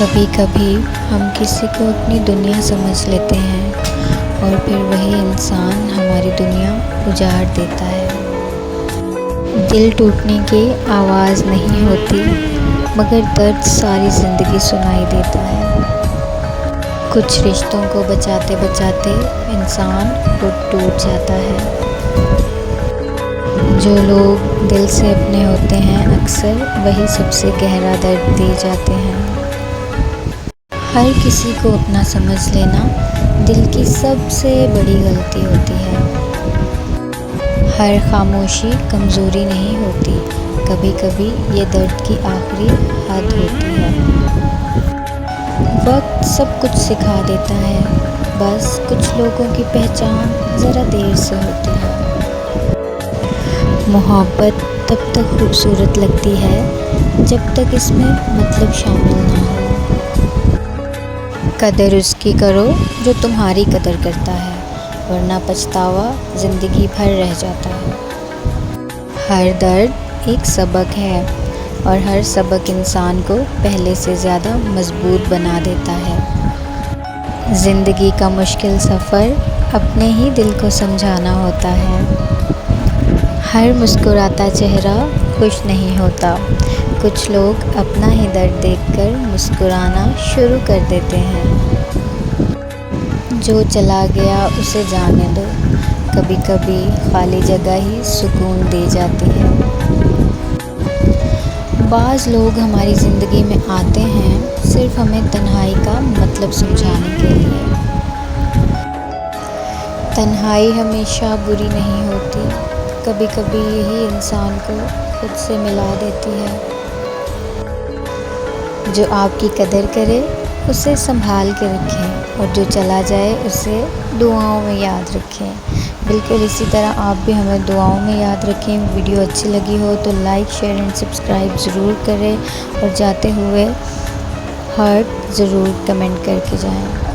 کبھی کبھی ہم کسی کو اپنی دنیا سمجھ لیتے ہیں اور پھر وہی انسان ہماری دنیا اجاڑ دیتا ہے۔ دل ٹوٹنے کی آواز نہیں ہوتی مگر درد ساری زندگی سنائی دیتا ہے۔ کچھ رشتوں کو بچاتے بچاتے انسان خود ٹوٹ جاتا ہے۔ جو لوگ دل سے اپنے ہوتے ہیں اکثر وہی سب سے گہرا درد دے جاتے ہیں۔ ہر کسی کو اپنا سمجھ لینا دل کی سب سے بڑی غلطی ہوتی ہے۔ ہر خاموشی کمزوری نہیں ہوتی، کبھی کبھی یہ درد کی آخری حد ہوتی ہے۔ وقت سب کچھ سکھا دیتا ہے، بس کچھ لوگوں کی پہچان ذرا دیر سے ہوتی ہے۔ محبت تب تک خوبصورت لگتی ہے جب تک اس میں مطلب شامل نہ ہو۔ قدر اس کی کرو جو تمہاری قدر کرتا ہے، ورنہ پچھتاوا زندگی بھر رہ جاتا ہے۔ ہر درد ایک سبق ہے اور ہر سبق انسان کو پہلے سے زیادہ مضبوط بنا دیتا ہے۔ زندگی کا مشکل سفر اپنے ہی دل کو سمجھانا ہوتا ہے۔ ہر مسکراتا چہرہ خوش نہیں ہوتا، کچھ لوگ اپنا ہی درد دیکھ کر مسکرانا شروع کر دیتے ہیں۔ جو چلا گیا اسے جانے دو، کبھی کبھی خالی جگہ ہی سکون دے جاتی ہے۔ بعض لوگ ہماری زندگی میں آتے ہیں صرف ہمیں تنہائی کا مطلب سمجھانے کے لیے۔ تنہائی ہمیشہ بری نہیں ہوتی، کبھی کبھی یہی انسان کو خود سے ملا دیتی ہے۔ جو آپ کی قدر کرے اسے سنبھال کے رکھیں اور جو چلا جائے اسے دعاؤں میں یاد رکھیں۔ بالکل اسی طرح آپ بھی ہمیں دعاؤں میں یاد رکھیں۔ ویڈیو اچھی لگی ہو تو لائک، شیئر اینڈ سبسکرائب ضرور کریں اور جاتے ہوئے ہارٹ ضرور کمنٹ کر کے جائیں۔